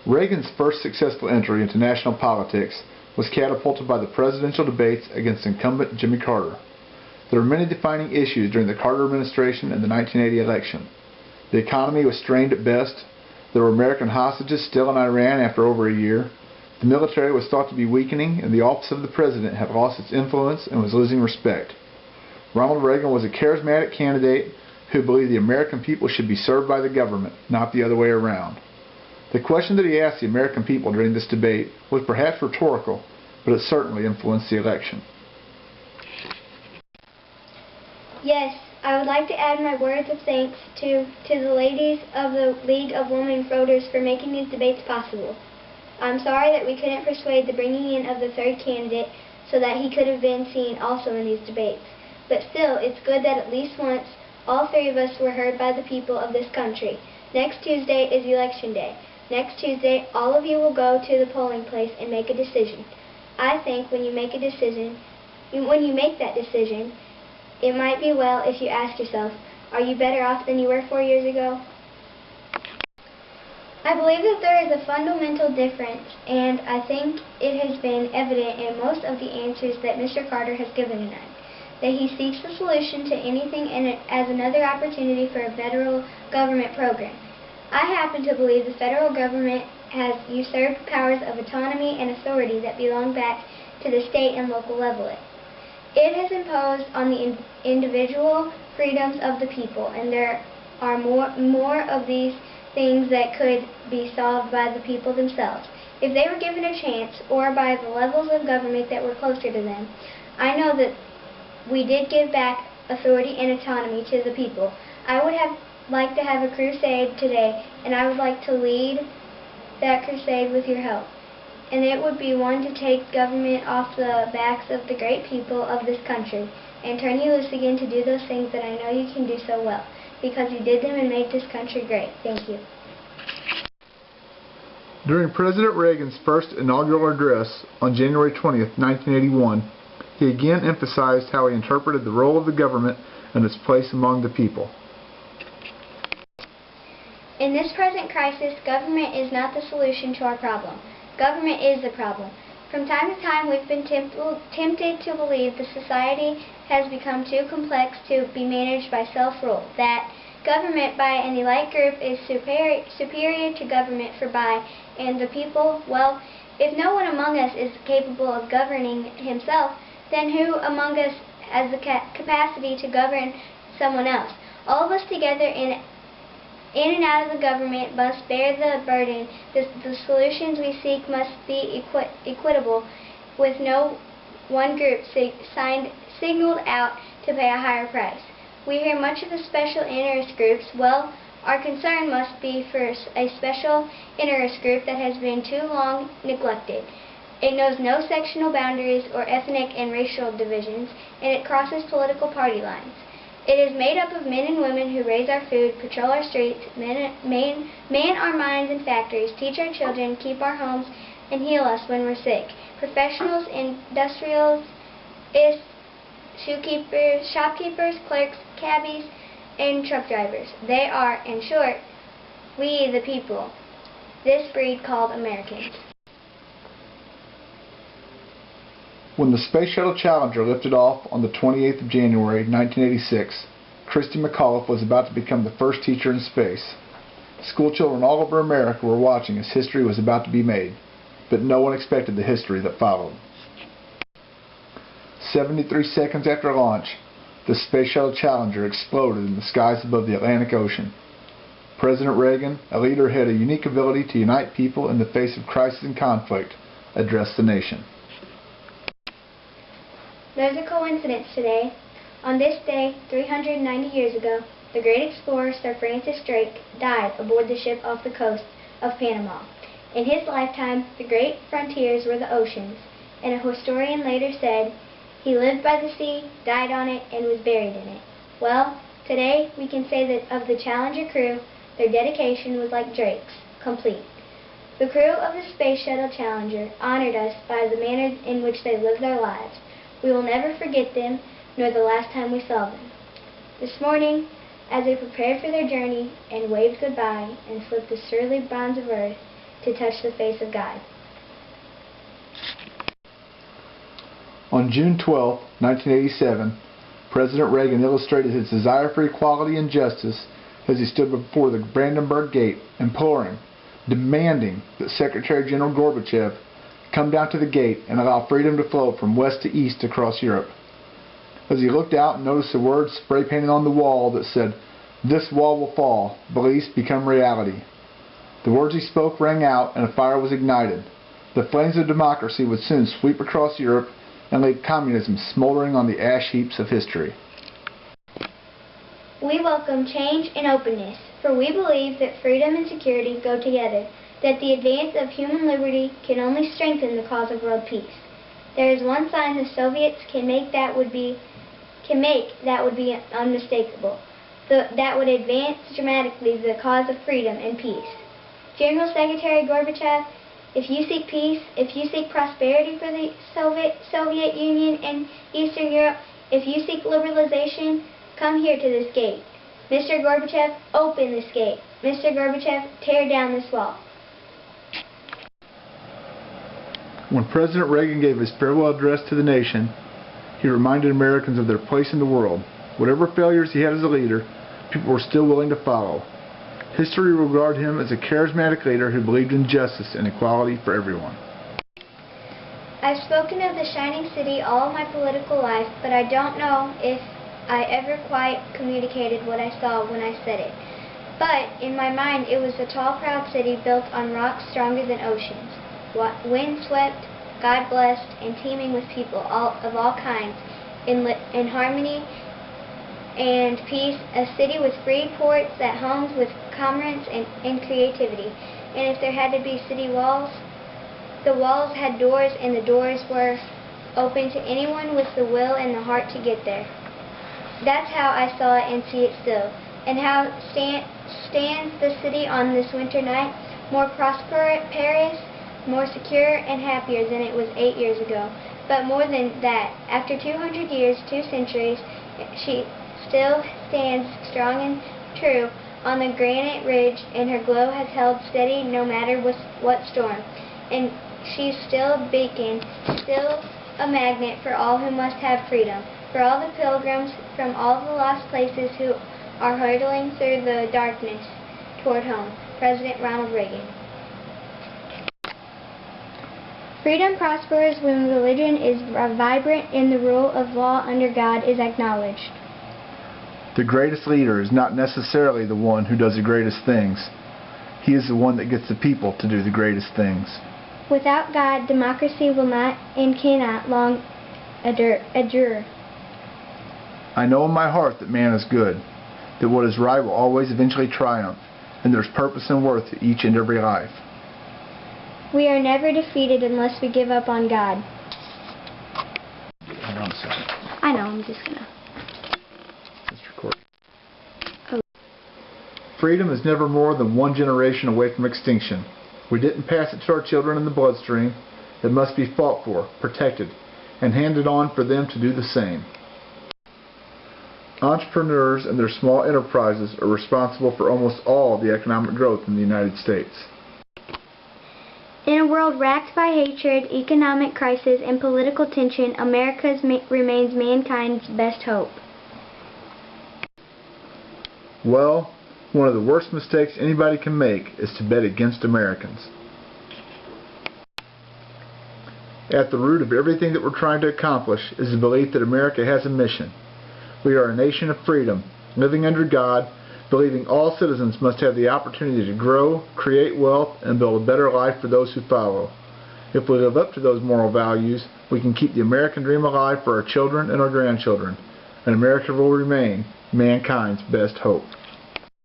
Reagan's first successful entry into national politics was catapulted by the presidential debates against incumbent Jimmy Carter. There were many defining issues during the Carter administration and the 1980 election. The economy was strained at best. There were American hostages still in Iran after over a year. The military was thought to be weakening, and the office of the president had lost its influence and was losing respect. Ronald Reagan was a charismatic candidate who believed the American people should be served by the government, not the other way around. The question that he asked the American people during this debate was perhaps rhetorical, but it certainly influenced the election. Yes, I would like to add my words of thanks to the ladies of the League of Women Voters for making these debates possible. I'm sorry that we couldn't persuade the bringing in of the third candidate so that he could have been seen also in these debates. But still, it's good that at least once all three of us were heard by the people of this country. Next Tuesday is Election Day. Next Tuesday, all of you will go to the polling place and make a decision. I think when you make that decision, it might be well if you ask yourself, are you better off than you were 4 years ago? I believe that there is a fundamental difference, and I think it has been evident in most of the answers that Mr. Carter has given tonight, that he seeks the solution to anything as another opportunity for a federal government program. I happen to believe the federal government has usurped powers of autonomy and authority that belong back to the state and local level. It has imposed on the individual freedoms of the people, and there are more of these things that could be solved by the people themselves, if they were given a chance, or by the levels of government that were closer to them. I know that we did give back authority and autonomy to the people. I would have liked to have a crusade today, and I would like to lead that crusade with your help. And it would be one to take government off the backs of the great people of this country and turn you loose again to do those things that I know you can do so well, because you did them and made this country great. Thank you. During President Reagan's first inaugural address on January 20th, 1981, he again emphasized how he interpreted the role of the government and its place among the people. In this present crisis, government is not the solution to our problem. Government is the problem. From time to time, we've been tempted to believe the society has become too complex to be managed by self-rule, that government by an elite group is superior to government for by and the people. Well, if no one among us is capable of governing himself, then who among us has the capacity to govern someone else? All of us together in and out of the government must bear the burden. The solutions we seek must be equitable, with no one group signaled out to pay a higher price. We hear much of the special interest groups. Well, our concern must be for a special interest group that has been too long neglected. It knows no sectional boundaries or ethnic and racial divisions, and it crosses political party lines. It is made up of men and women who raise our food, patrol our streets, man our mines and factories, teach our children, keep our homes, and heal us when we're sick. Professionals, industrialists, shopkeepers, clerks, cabbies, and truck drivers. They are, in short, we the people, this breed called Americans. When the Space Shuttle Challenger lifted off on the 28th of January, 1986, Christy McAuliffe was about to become the first teacher in space. School children all over America were watching as history was about to be made, but no one expected the history that followed. 73 seconds after launch, the Space Shuttle Challenger exploded in the skies above the Atlantic Ocean. President Reagan, a leader who had a unique ability to unite people in the face of crisis and conflict, addressed the nation. There's a coincidence today. On this day, 390 years ago, the great explorer Sir Francis Drake died aboard the ship off the coast of Panama. In his lifetime, the great frontiers were the oceans, and a historian later said, he lived by the sea, died on it, and was buried in it. Well, today we can say that of the Challenger crew, their dedication was like Drake's, complete. The crew of the Space Shuttle Challenger honored us by the manner in which they lived their lives. We will never forget them, nor the last time we saw them. This morning, as they prepared for their journey and waved goodbye and slipped the surly bonds of earth, to touch the face of God. On June 12, 1987, President Reagan illustrated his desire for equality and justice as he stood before the Brandenburg Gate, imploring, demanding that Secretary General Gorbachev come down to the gate and allow freedom to flow from west to east across Europe. As he looked out and noticed the words spray painted on the wall that said, "This wall will fall, beliefs become reality." The words he spoke rang out and a fire was ignited. The flames of democracy would soon sweep across Europe and leave communism smoldering on the ash heaps of history. We welcome change and openness, for we believe that freedom and security go together, that the advance of human liberty can only strengthen the cause of world peace. There is one sign the Soviets can make that would be unmistakable, that would advance dramatically the cause of freedom and peace. General Secretary Gorbachev, if you seek peace, if you seek prosperity for the Soviet Union and Eastern Europe, if you seek liberalization, come here to this gate. Mr. Gorbachev, open this gate. Mr. Gorbachev, tear down this wall. When President Reagan gave his farewell address to the nation, he reminded Americans of their place in the world. Whatever failures he had as a leader, people were still willing to follow. History will regard him as a charismatic leader who believed in justice and equality for everyone. I've spoken of the shining city all of my political life, but I don't know if I ever quite communicated what I saw when I said it. But in my mind, it was a tall, proud city built on rocks stronger than oceans, wind-swept, God-blessed, and teeming with people of all kinds, in harmony and peace, a city with free ports that homes with commerce and creativity. And if there had to be city walls, the walls had doors, and the doors were open to anyone with the will and the heart to get there. That's how I saw it and see it still. And how stands the city on this winter night, more prosperous, more secure and happier than it was 8 years ago. But more than that, after 200 years, 2 centuries, she still stands strong and true on the granite ridge, and her glow has held steady no matter what storm. And she's still a beacon, still a magnet for all who must have freedom, for all the pilgrims from all the lost places who are hurtling through the darkness toward home. President Ronald Reagan. Freedom prospers when religion is vibrant and the rule of law under God is acknowledged. The greatest leader is not necessarily the one who does the greatest things. He is the one that gets the people to do the greatest things. Without God, democracy will not and cannot long endure. I know in my heart that man is good, that what is right will always eventually triumph, and there's purpose and worth to each and every life. We are never defeated unless we give up on God. Hold on a second. I know, I'm just gonna. Let's record. Oh. Freedom is never more than one generation away from extinction. We didn't pass it to our children in the bloodstream. It must be fought for, protected, and handed on for them to do the same. Entrepreneurs and their small enterprises are responsible for almost all the economic growth in the United States. In a world racked by hatred, economic crisis, and political tension, America remains mankind's best hope. Well, one of the worst mistakes anybody can make is to bet against Americans. At the root of everything that we're trying to accomplish is the belief that America has a mission. We are a nation of freedom, living under God, believing all citizens must have the opportunity to grow, create wealth, and build a better life for those who follow. If we live up to those moral values, we can keep the American dream alive for our children and our grandchildren, and America will remain mankind's best hope.